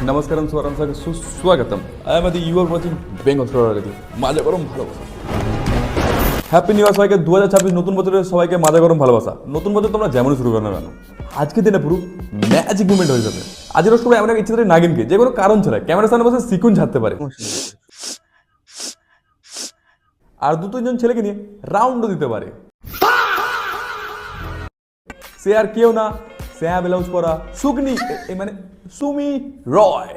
নমস্কার স্বরামসাকে সুস্বাগতম। I am আদি ইউ আর ওয়াচিং বেঙ্গল থ্রোরালিটি মাজা গরম ভালোবাসা। হ্যাপি নিউ ইয়ার সবাইকে। 2026 নতুন বছরের সবাইকে মাজা গরম ভালোবাসা। নতুন বছর তোমরা যেমন শুরু করো না কেন, আজকে দিনে পুরো ম্যাজিক মুভমেন্ট হয়ে যাবে। আজ রোজ তোমরা এমন এক ইচ্ছে ধরে নাগিনকে যে কোনো কারণ ছাড়া ক্যামেরার সামনে বসে সিকুন ঝাড়তে পারে, আর দু তিনজন ছেলেকে নিয়ে রাউন্ডও দিতে পারে। সে আর কেউ না, স্যাম ব্লাউজ পরা সুগনি মানে সুমি রয়।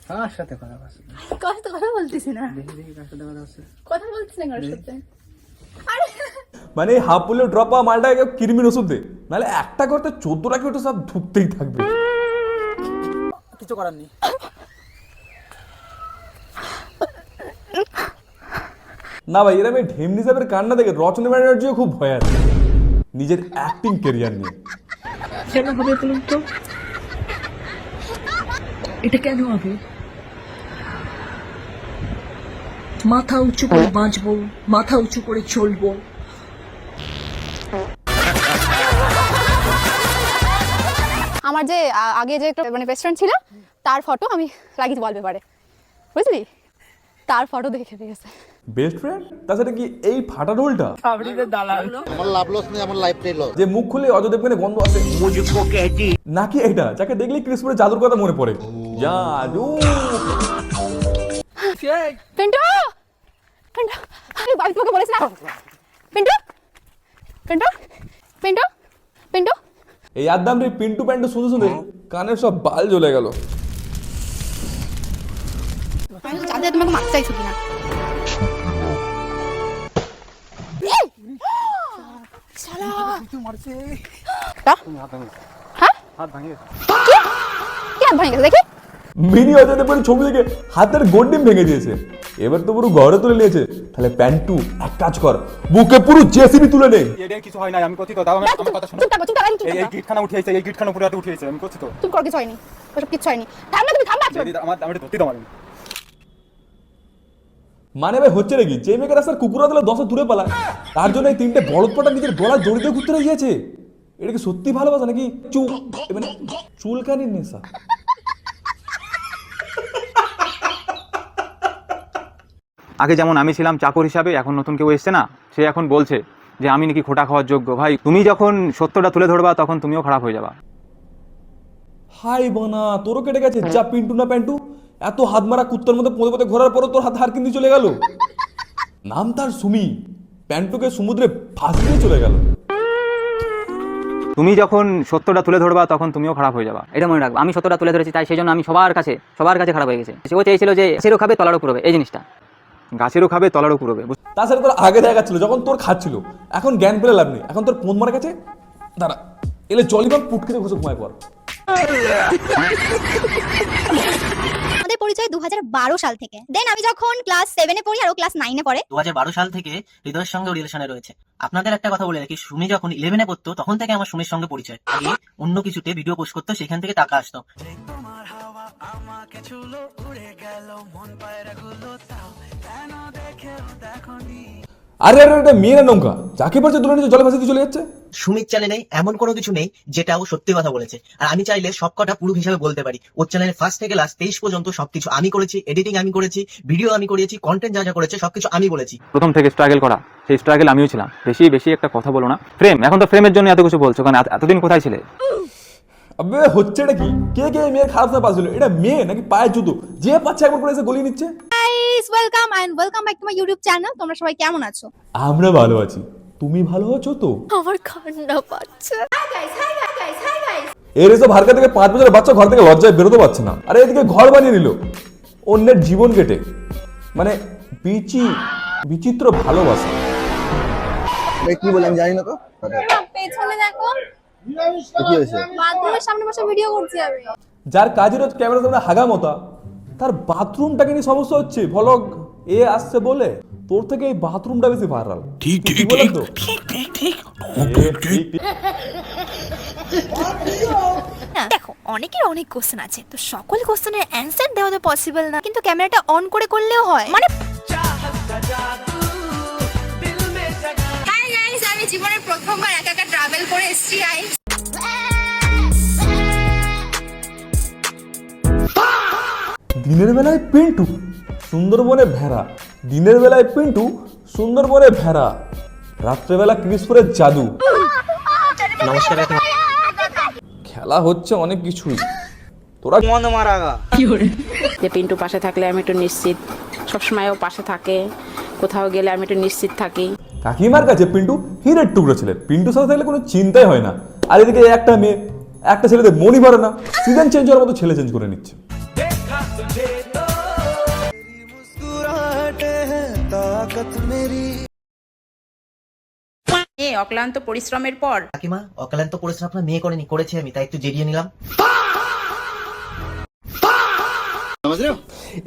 কার সাথে কথা বলছিস? কথা বলতেছি না। দেখি কার সাথে কথা বলছিস? কথা বলতেছি না কার সাথে। আরে মানে হাফ পুলে ড্রপ পাওয়া মালটা কিরমিন ওষুধ দে, নাহলে একটা করতে 14টা কেউ সব ঢুকতেই থাকবে। কিছু করার নেই। না ভাই, এরা ঢেমনি সাহেবের কান্না দেখে রচনা ব্যানার্জিও খুব ভয় আছে নিজের অ্যাক্টিং ক্যারিয়ার নিয়ে। কেন হবে বলুন তো? এটা কেন হবে? মাথা উঁচু করে বাঁচবো, মাথা উঁচু করে চলবো। আমার যে আগে যে একটা মানে বেস্ট ফ্রেন্ড ছিল তার ফটো আমি লাগিয়েছি ওয়ালপেপারে, বুঝলি? তার ফটো দেখে পেয়েছে। Best friend? তাছাড়া কি এই ফাটা রোলটা? সাবরিদের দালাল। আমার লাভ লস নেই, আমার লাইফটাই লস। যে মুখ খুলে অজয় দেবগানের গন্ধ আছে, নাকি এটা যাকে দেখলেই ক্রিসপুরের জাদুর কথা মনে পড়ে? জাদু। পিন্টু, পিন্টু, আমি বাড়ি তোমাকে বলেছি না। পিন্টু, পিন্টু, পিন্টু, পিন্টু। এই আদাম রে পিন্টু প্যান্টু শুনে শুনে কানের সব বাল জ্বলে গেল। আমি তো জানতে তোমাকে মারতে চাইছো কিনা। মিনি অজয় দেবগনের ছবি দেখে হাতের গন্ডিম ভেঙে দিয়েছে। এবার তো পুরো ঘরে তুলে নিয়েছে। তাহলে প্যান্টু এক কাজ কর, বুকে পুরো জেসিবি তুলে নে। এর কিছু হয় না, আমি কতি কথা, আমার কথা শোনো। এই গিটখানা উঠিয়েছে, এই গিটখানা পুরোটা উঠিয়েছে, আমি করছি তো। তুমি কর, কিছু হয়নি, ওসব কিছু হয়নি। থামলে তুমি থামবা। আমার ধরতে দাও। মানে ভাই হচ্ছে নাকি যে মেয়েকে রাস্তার কুকুরা দিলে 10 দূরে পালায়, তার জন্য এই 3টে বলদপাটা নিজের গলা জড়িত ঘুরতে গিয়েছে। এটা কি সত্যি ভালোবাসা নাকি মানে চুলকানির নেশা? আগে যেমন আমি ছিলাম চাকর হিসাবে, এখন নতুন কেউ এসছে না, সে এখন বলছে যে আমি নাকি খোটা খাওয়ার যোগ্য। ভাই তুমি যখন সত্যটা তুলে ধরবা তখন তুমিও খারাপ হয়ে যাবা। হাই বানা, তোরও কেটে গেছে যা পিন্টু না প্যান্টু। এত হাত মারা কুত্তার মধ্যে পদে পদে ঘোরার পরও তোর হাত হার কিনতে চলে গেল। নাম তার সুমি, প্যান্টুকে সমুদ্রে ভাসিয়ে চলে গেল। তুমি যখন সত্যটা তুলে ধরবা তখন তুমিও খারাপ হয়ে যাবা, এটা মনে রাখবা। আমি সত্যটা তুলে ধরেছি, তাই সেই জন্য আমি সবার কাছে খারাপ হয়ে গেছে। সেও চেয়েছিল যে গাছেরও খাবে তলারও পুরোবে, এই জিনিসটা গাছেরও খাবে তলারও পুরোবে। তাছাড়া তোর আগে দেখা ছিল যখন তোর খাচ্ছিল, এখন জ্ঞান পেলে লাভ নেই। এখন তোর ফোন মারা গেছে, দাঁড়া এলে জলিবাম পুটকিতে ঘুষে ঘুমায় পর। আমাদের পরিচয় 2012 সাল থেকে। দেন আমি যখন ক্লাস 7-এ পড়ি আর ও ক্লাস 9-এ পড়ে। 2012 সাল থেকে হৃদয়ের সঙ্গে রিলেশনে রয়েছে। আপনাদের একটা কথা বলে রাখি, সুমি যখন 11-এ পড়তো তখন থেকে আমার সুমির সঙ্গে পরিচয়। আগে অন্য কিছুতে ভিডিও পোস্ট করতো, সেখান থেকে টাকা আসতো। আরে আরে এটা মেয়ে না নৌকা, যাকে পারছে তুলে নিচে জলে ভাসিয়ে চলে যাচ্ছে। সুমির চ্যানেলে এমন কোনো কিছু নেই যেটা ও সত্যি কথা বলেছে, আর আমি চাইলে সবকটা পুরো হিসাবে বলতে পারি। ওর চ্যানেলে ফার্স্ট থেকে লাস্ট 23 পর্যন্ত সবকিছু আমি করেছি, এডিটিং আমি করেছি, ভিডিও আমি করেছি, কন্টেন্ট যা যা করেছে সবকিছু আমি বলেছি। প্রথম থেকে স্ট্রাগল করা, সেই স্ট্রাগল আমিও ছিলাম। বেশি একটা কথা বলো না। ফ্রেম, এখন তো ফ্রেমের জন্য এত কিছু বলছো, কারণ এতদিন কোথায় ছিলে? আবে হচ্ছে এটা কি? কে কে মেয়ের খারাপ না পাচ্ছিল? এটা মেয়ে নাকি পায়ের জুতো? যে পাচ্ছে একবার করে এসে গলিয়ে নিচ্ছে। Guys welcome back to my YouTube channel. তোমরা সবাই কেমন আছো? আমরা ভালো আছি, তুমি ভালো আছো তো? আমার কান্না পাচ্ছে। Hi guys. এর এসব হারকা থেকে 5 বছরের বাচ্চা ঘর থেকে লজ্জায় বেরোতে পারছে না। আরে এদিকে ঘর বানিয়ে নিল অন্যের জীবন কেটে। মানে বিচিত্র ভালোবাসা। কি বলে আমি জানি না তো। পেছনে দেখো, কি হয়েছে? বাথরুমের সামনে বসে ভিডিও করছি আমি। যার কাজের হচ্ছে ক্যামেরার সামনে হাগা মতা, তার বাথরুমটাকে নিয়ে সমস্যা হচ্ছে। ভ্লগ এ আসছে বলে তোর থেকে এই বাথরুমটা বেশি ভাইরাল। ঠিক দেখো, অনেকের অনেক কোশ্চেন আছে, তো সকল কোশ্চেনের অ্যানসার দেওয়া তো পসিবল না, কিন্তু ক্যামেরাটা অন করে করলেও হয়। মানে হাই গাইস, আমি জীবনের প্রথমবার একা একা ট্রাভেল করে এসেছি। দিনের বেলায় পিন্টু সুন্দরবনে ভেড়া, দিনের বেলায় পিন্টু সুন্দরবনে ভেড়া, রাত্রেবেলা ক্রিসপুরের জাদু। নমস্কার কাকিমা। খেলা হচ্ছে অনেক কিছুই, তোরা যে পিন্টু পাশে থাকলে আমি একটু নিশ্চিত, সবসময় ও পাশে থাকে, কোথাও গেলে আমি একটু নিশ্চিত থাকি। কাকিমার কাছে পিন্টু হীরের টুকরো ছিলেন, পিন্টুর সাথে থাকলে কোনো চিন্তাই হয় না। আর এদিকে একটা মেয়ে, একটা ছেলেদের মনই ভরে না, সিজন চেঞ্জ হওয়ার মতো ছেলে চেঞ্জ করে নিচ্ছে। অক্লান্ত পরিশ্রমের পর কাকিমা, অক্লান্ত পরিশ্রম আপনার মেয়ে করেনি, করেছি আমি, তাই একটু জেরিয়ে নিলাম।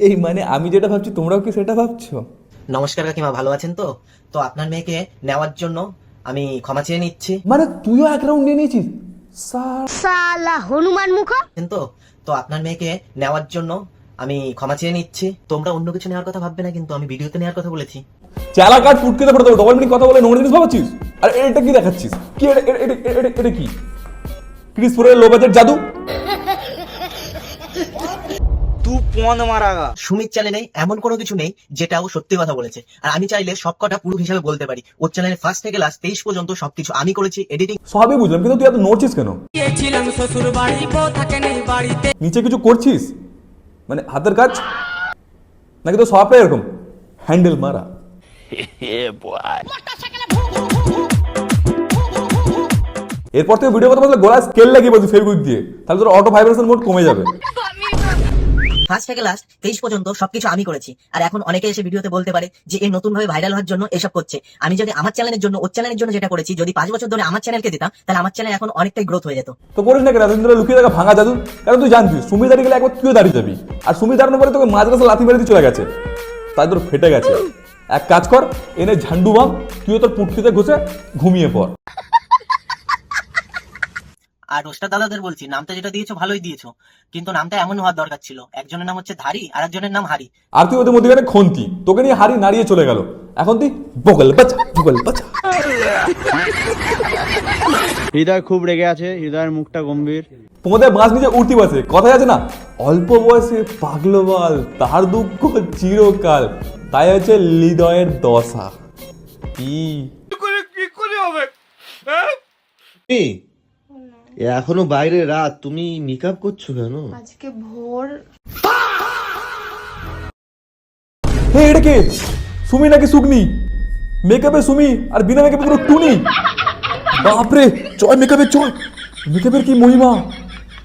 এই মানে আমি যেটা ভাবছি তোমরাও কি সেটা ভাবছো? নমস্কার কাকিমা, ভালো আছেন তো? তো আপনার মেয়েকে নেওয়ার জন্য আমি ক্ষমা চেয়ে নিচ্ছি। মানে তুইও এক রাউন্ড নিয়ে নিয়েছিস? আছেন তো? তো আপনার মেয়েকে নেওয়ার জন্য আমি ক্ষমা চেয়ে নিচ্ছি। তোমরা অন্য কিছু নেওয়ার কথা ভাববে না, কিন্তু আমি ভিডিওতে নেওয়ার কথা বলেছি। চালা কাট ফুটকে পড়ে দেবো, ডবল মিনিট কথা বলে নোংরা জিনিস ভাবছিস? আর এটা কি দেখাচ্ছিস? কি এটা কি ক্রিসপুরের লো বাজেট জাদু? সুমিত চ্যানেলে এমন কোনো কিছু নেই যেটা ও সত্যি কথা বলেছে, আর আমি চাইলে সবকটা পুরো হিসাবে বলতে পারি। ওর চ্যানেলে ফার্স্ট থেকে লাস্ট 23 পর্যন্ত সবকিছু আমি করেছি, এডিটিং। সবই বুঝলাম, কিন্তু তুই এত নড়ছিস কেন? নিচে কিছু করছিস মানে হাতের কাজ নাকি তো সবটাই এরকম হ্যান্ডেল মারা? এরপর থেকে ভিডিও কথা বললে গলা স্কেল লাগিয়ে বলছি ফেসবুক দিয়ে, তাহলে তোর অটো ভাইব্রেশন মোড কমে যাবে। ফার্স্ট থেকে লাস্ট 23 পর্যন্ত সবকিছু আমি করেছি, আর এখন অনেকে এসে ভিডিওতে বলতে পারে যে এ নতুন ভাবে ভাইরাল হওয়ার জন্য এসব করছে। আমি যদি আমার চ্যানেলের জন্য, ওর চ্যানেলের জন্য যেটা করেছি, যদি 5 বছর ধরে আমার চ্যানেলকে দিতাম, তাহলে আমার চ্যানেল এখন অনেকটাই গ্রোথ হয়ে যেত। তো করিস না কেন এতদিন ধরে লুকিয়ে থাকা ভাঙা জাদু? কারণ তুই জানতিস সুমি দাঁড়িয়ে গেলে একবার তুইও দাঁড়িয়ে যাবি, আর সুমি দাঁড়ানোর পরে তোকে মাঝ রাস্তা লাথি মেরে দিয়ে চলে গেছে, তাই তোর ফেটে গেছে। এক কাজ কর, এনে ঝান্ডু বাম, তুইও তোর পুটকিতে ঘুষে ঘুমিয়ে পড়। আর রোস্টার দাদাদের বলছি, নামটা যেটা দিয়েছো ভালোই দিয়েছো, কিন্তু নামটা এমন হওয়ার দরকার ছিল। একজনের নাম হচ্ছে ধারি, আর একজনের নাম হারি। আর তুই ওদের মধ্যে খন্তি, তোকে নিয়ে হারি নাড়িয়ে চলে গেল, এখন তুই বগল বাচ্চা বগল বাচ্চা। হৃদয় খুব রেগে আছে, হৃদয়ের মুখটা গম্ভীর। তোমাদের বাঁশ নিচে উঠতি বসে, কথাই আছে না, অল্প বয়সে পাগলবাল তার দুঃখ চিরকাল, তাই হচ্ছে হৃদয়ের দশা। কি এখনো বাইরে রাত, তুমি মেকআপ করছো কেন? আজকে ভোর। হে এটা কে? সুমি নাকি সুগনি? মেকআপে সুমি আর বিনা মেকআপে পুরো টুনি। বাপরে, চয় মেকআপে চয়, মেকআপের কি মহিমা,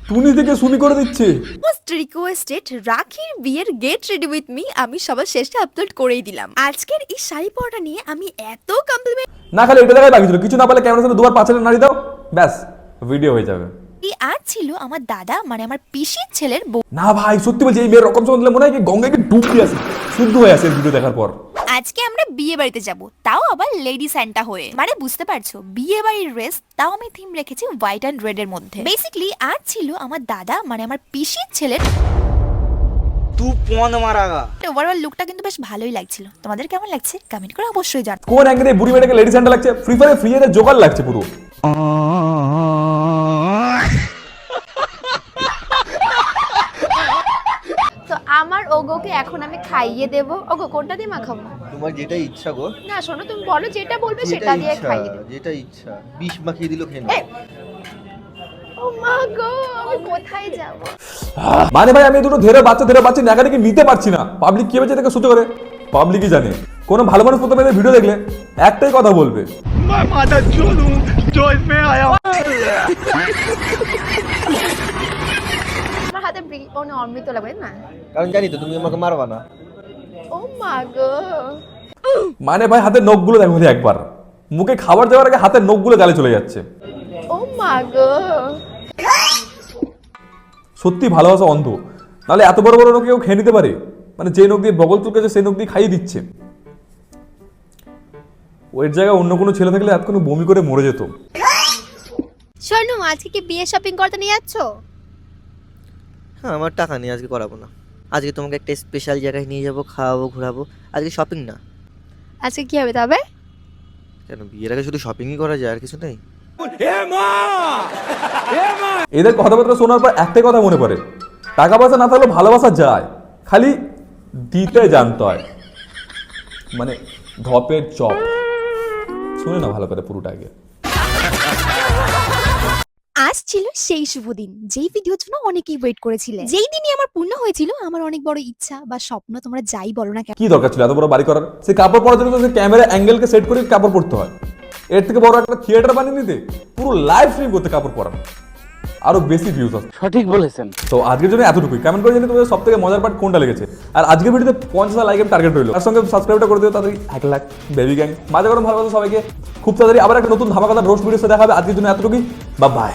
টুনি থেকে সুমি করে দিচ্ছে। মোস্ট রিকোয়েস্টেড রাখির বিয়ের গেট রেডি উইথ মি আমি সবার শেষে আপলোড করেই দিলাম। আজকের এই শাড়ি পরাটা নিয়ে আমি এত কমপ্লিমেন্ট না খালি এটা দেখাই বাকি ছিল, কিছু না পারলে ক্যামেরার সামনে দুবার পাঁচের নাড়ি দাও, ব্যাস ভিডিও হয়ে যাবে। আর ছিল আমার দাদা মানে আমার পিসির ছেলের বউ। না ভাই সত্যি বলছি, এই মেয়ের রকম শুনলে মনে হয় কি গঙ্গাকে ডুব দিয়ে আসে, শুদ্ধ হয়ে আসে ভিডিও দেখার পর। আজকে আমরা বিয়ে বাড়িতে যাব, তাও আবার লেডি স্যান্টা হয়ে। মানে বুঝতে পারছো, বিয়ে বাড়ির ড্রেস, তাও আমি থিম রেখেছি হোয়াইট অ্যান্ড রেড এর মধ্যে। বেসিক্যালি আজ ছিল আমার দাদা মানে আমার পিসির ছেলের। ওভারঅল লুকটা কিন্তু বেশ ভালোই লাগছিল। তোমাদের কেমন লাগছে কমেন্ট করে অবশ্যই জানাও। কোন অ্যাঙ্গেলে বুড়ি মেয়েটাকে লেডি স্যান্ডা লাগছে? ফ্রি ফায়ারে ফ্রি এর জোগাড় লাগছে পুরো। তো আমার ওগোকে এখন আমি খাইয়ে দেবো। ওগো কোনটা দিয়ে মাখাবো? তোমার যেটা ইচ্ছা গো, না শোনো, তুমি বলো যেটা বলবে সেটা দিয়ে খাইয়ে দেবো। যেটা ইচ্ছা, বিষ মাখিয়ে দিল খেয়ে এই, ও মা গো, আমি কোথায় যাবো? মানে ভাই আমি দুটো ধেরে বাচ্চা নাগারিকে নিতে পারছি না। পাবলিক কি ভেবেছে এটাকে সহ্য করে? পাবলিকই জানে। কোনো ভালো মানুষ প্রথমে ভিডিও দেখলে একটাই কথা বলবে, আমার হাতে অমৃত লাগবে না, কারণ জানি তো তুমি আমাকে মারবা না। ও মা গো। মানে ভাই হাতের নখগুলো দেখো একবার, মুখে খাবার যাওয়ার আগে হাতের নখগুলো গালে চলে যাচ্ছে। ও মা গো। সত্যি ভালোবাসা অন্ধ, নাহলে এত বড় বড় নখ কেউ খেয়ে নিতে পারে? মানে যে নখ দিয়ে বগল চুলকেছে সেই নখ দিয়ে খাইয়ে দিচ্ছে। ওই জায়গায় অন্য কোনো ছেলে থাকলে এত কোনো বমি করে মরে যেত। শোনো, আজকে কি বিয়ে শপিং করতে নিয়ে যাচ্ছ? হ্যাঁ, আমার টাকা নেই, আজকে করাবো না। আজকে তোমাকে একটা স্পেশাল জায়গায় নিয়ে যাবো, খাওয়াবো, ঘোরাবো। আজকে শপিং না। আজকে কি হবে তবে? কেন, বিয়ের আগে শুধু শপিংই করা যায়, আর কিছু নেই? এদের কথাবার্তা শোনার পর একটাই কথা মনে পড়ে, টাকা পয়সা না থাকলেও ভালোবাসা যায়, খালি দিতে জানতে হয়, মানে ধপের চপ। শুনে না ভালো করে পুরোটা আগে। আজ ছিল সেই শুভ দিন, যেই ভিডিওর জন্য অনেকেই ওয়েট করেছিলেন, যেই দিনই আমার পূর্ণ হয়েছিল আমার অনেক বড় ইচ্ছা বা স্বপ্ন, তোমরা যাই বলো না কেন। কি দরকার ছিল এত বড় বাড়ি করার? সে কাপড় পরার জন্য তো সে ক্যামেরা অ্যাঙ্গেলকে সেট করে কাপড় পরতে হয়। এর থেকে বড় একটা থিয়েটার বানিয়ে নিতে, পুরো লাইভ স্ট্রিম করতে কাপড় পরানো, আরো বেশি ভিউজ আসে। সঠিক বলেছেন। তো আজকের জন্য এতটুকুই। কমেন্ট করে জানিয়ে তোমাদের সব থেকে মজার পার্ট কোনটা লেগেছে। আর আজকের ভিডিওতে 50,000 লাইকের টার্গেট রইল। তার সঙ্গে সাবস্ক্রাইবটা করে দিও তাড়াতাড়ি। 1 লাখ বেবি গ্যাং। মাজা গরম ভালোবাসা সবাইকে। খুব তাড়াতাড়ি আবার একটা নতুন ধামাকাদার রোস্ট ভিডিওতে দেখা হবে। আজকের জন্য এতটুকুই। Bye bye.